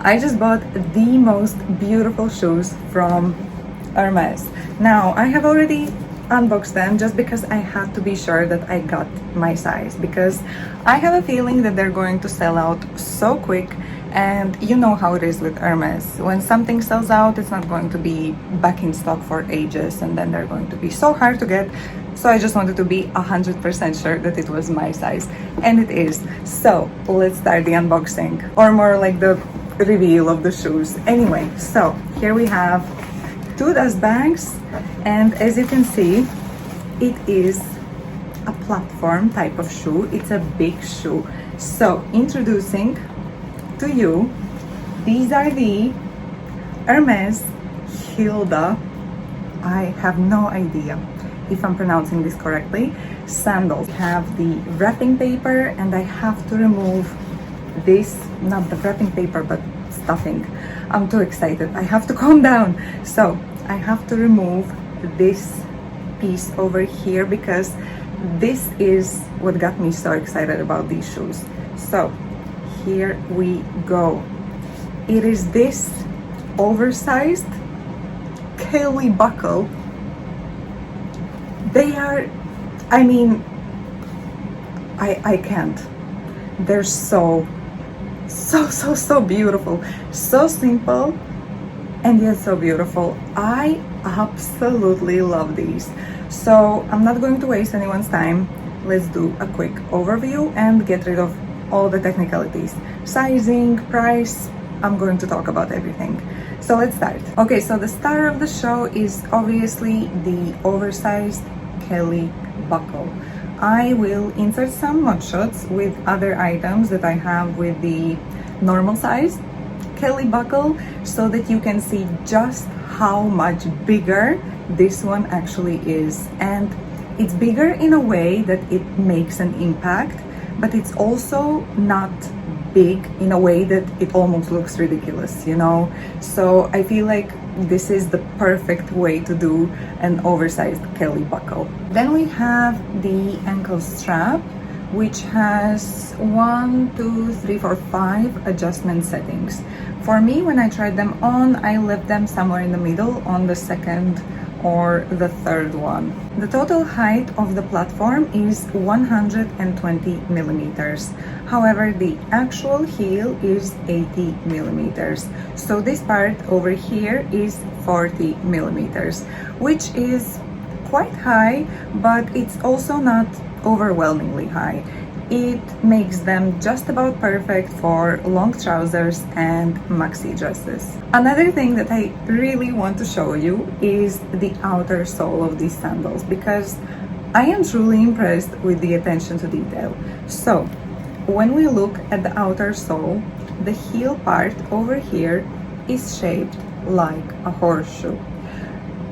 I just bought the most beautiful shoes from Hermes. Now, I have already unboxed them just because I had to be sure that I got my size, because I have a feeling that they're going to sell out so quick. And you know how it is with Hermes. When something sells out, it's not going to be back in stock for ages, and then they're going to be so hard to get. So I just wanted to be 100% sure that it was my size, and it is. So let's start the unboxing, or more like the reveal of the shoes. Anyway, so here we have two dust bags, and as you can see, it is a platform type of shoe. It's a big shoe. So introducing to you, these are the Hermes Hilda, I have no idea if I'm pronouncing this correctly, sandals. I have the wrapping paper, and I have to remove this, not the wrapping paper, but stuffing. I'm too excited, I have to calm down. So I have to remove this piece over here, because this is what got me so excited about these shoes. So here we go. It is this oversized Kelly buckle. They are, I mean, I can't. They're so beautiful. So simple and yet so beautiful. I absolutely love these. So I'm not going to waste anyone's time. Let's do a quick overview and get rid of all the technicalities. Sizing, price, I'm going to talk about everything. So let's start. Okay, so the star of the show is obviously the oversized Kelly buckle. I will insert some mug shots with other items that I have with the normal size Kelly buckle, so that you can see just how much bigger this one actually is. And it's bigger in a way that it makes an impact, but it's also not big in a way that it almost looks ridiculous, you know? So I feel like this is the perfect way to do an oversized Kelly buckle. Then we have the ankle strap, which has 5 adjustment settings. For me, when I tried them on, I left them somewhere in the middle, on the second or the third one. The total height of the platform is 120 millimeters. However, the actual heel is 80 millimeters. So this part over here is 40 millimeters, which is quite high, but it's also not overwhelmingly high. It makes them just about perfect for long trousers and maxi dresses. Another thing that I really want to show you is the outer sole of these sandals, because I am truly impressed with the attention to detail. So when we look at the outer sole, the heel part over here is shaped like a horseshoe.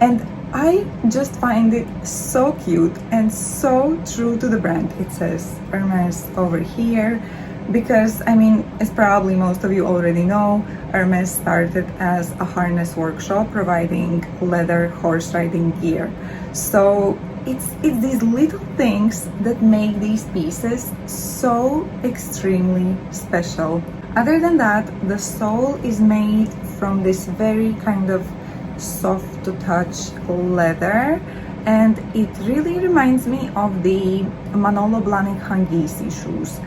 And I just find it so cute and so true to the brand. It says Hermes over here, because I mean, as probably most of you already know, Hermes started as a harness workshop providing leather horse riding gear. So it's these little things that make these pieces so extremely special. Other than that, the sole is made from this very kind of soft to touch leather, and it really reminds me of the Manolo Blahnik Hangisi shoes.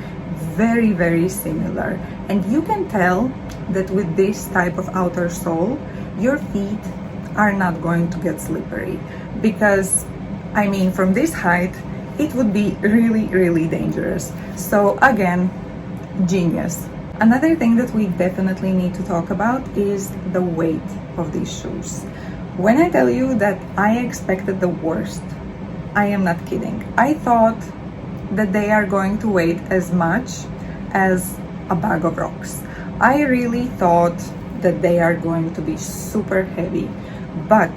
Very similar. And you can tell that with this type of outer sole, your feet are not going to get slippery, because I mean, from this height it would be really dangerous. So again, genius. Another thing that we definitely need to talk about is the weight of these shoes. When I tell you that I expected the worst, I am not kidding. I thought that they are going to weigh as much as a bag of rocks. I really thought that they are going to be super heavy, but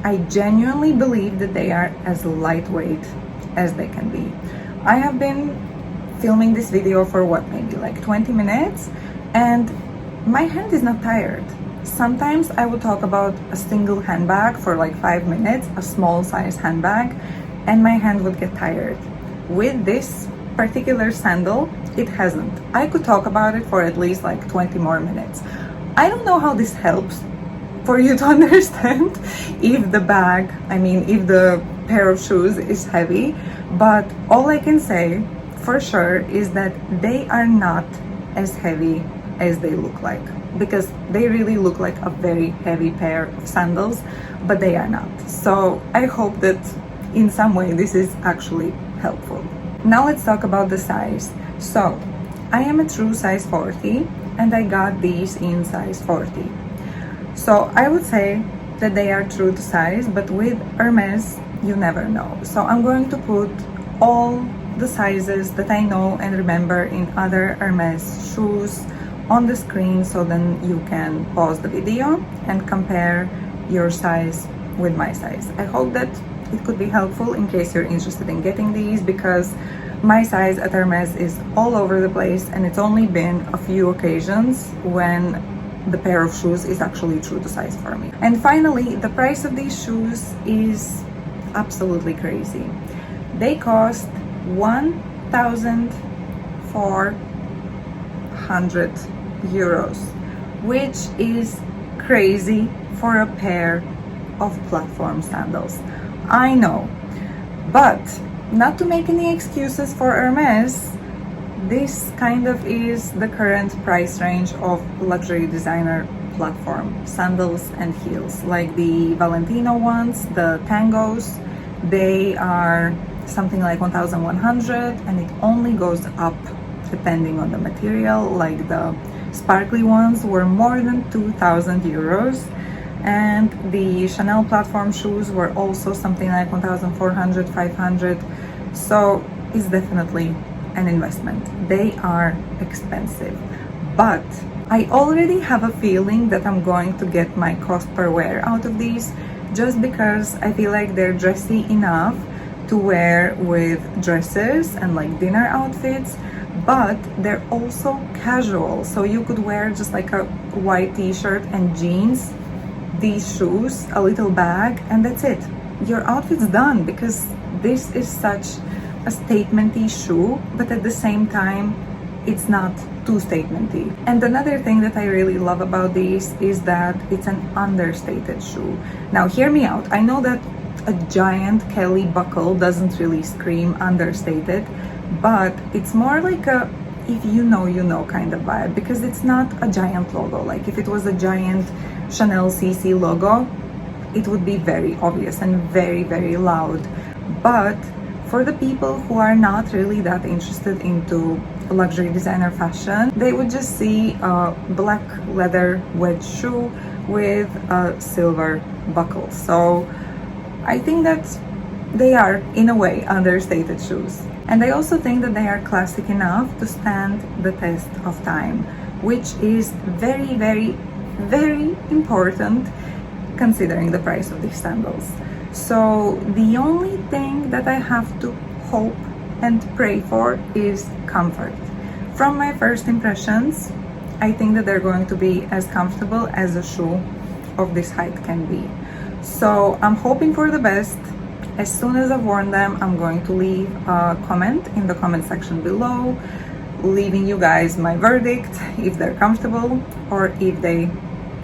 I genuinely believe that they are as lightweight as they can be. I have been filming this video for what, maybe like 20 minutes, and my hand is not tired. Sometimes I would talk about a single handbag for like 5 minutes, a small size handbag, and my hand would get tired. With this particular sandal, it hasn't. I could talk about it for at least like 20 more minutes. I don't know how this helps for you to understand if the bag, if the pair of shoes is heavy, but all I can say for sure is that they are not as heavy as they look like, because they really look like a very heavy pair of sandals, but they are not. So I hope that in some way this is actually helpful. Now let's talk about the size. So I am a true size 40 and I got these in size 40. So I would say that they are true to size, but with Hermes, you never know. So I'm going to put all the sizes that I know and remember in other Hermes shoes on the screen, so then you can pause the video and compare your size with my size. I hope that it could be helpful in case you're interested in getting these, because my size at Hermes is all over the place and it's only been a few occasions when the pair of shoes is actually true to size for me. And finally, the price of these shoes is absolutely crazy. They cost 1,400 euros, which is crazy for a pair of platform sandals. I know, but not to make any excuses for Hermes, this kind of is the current price range of luxury designer platform sandals and heels. Like the Valentino ones, the Tangos, they are something like 1,100 and it only goes up depending on the material. Like the sparkly ones were more than 2,000 euros, and the Chanel platform shoes were also something like 1,400, 500. So it's definitely an investment. They are expensive, but I already have a feeling that I'm going to get my cost per wear out of these, just because I feel like they're dressy enough to wear with dresses and like dinner outfits, but they're also casual. So you could wear just like a white t-shirt and jeans, these shoes, a little bag, and that's it. Your outfit's done, because this is such a statementy shoe, but at the same time it's not too statementy. And another thing that I really love about these is that it's an understated shoe. Now hear me out, I know that a giant Kelly buckle doesn't really scream understated, but it's more like a if you know you know kind of vibe, because it's not a giant logo. Like if it was a giant Chanel CC logo, it would be very obvious and very, very loud. But for the people who are not really that interested into luxury designer fashion, they would just see a black leather wedge shoe with a silver buckle. So I think that they are, in a way, understated shoes. And I also think that they are classic enough to stand the test of time, which is very, very, very important considering the price of these sandals. So the only thing that I have to hope and pray for is comfort. From my first impressions, I think that they're going to be as comfortable as a shoe of this height can be. So I'm hoping for the best. As soon as I've worn them, I'm going to leave a comment in the comment section below, leaving you guys my verdict, if they're comfortable or if they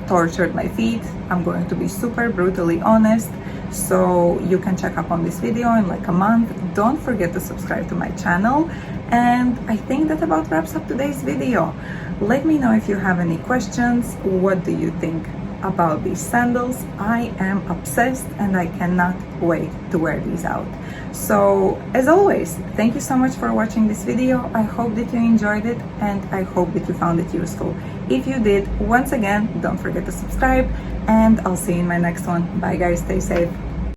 tortured my feet. I'm going to be super brutally honest, so you can check up on this video in like a month. Don't forget to subscribe to my channel, and I think that about wraps up today's video. Let me know if you have any questions. What do you think about these sandals? I am obsessed and I cannot wait to wear these out. So as always, thank you so much for watching this video. I hope that you enjoyed it and I hope that you found it useful. If you did, once again, don't forget to subscribe, and I'll see you in my next one. Bye guys, stay safe.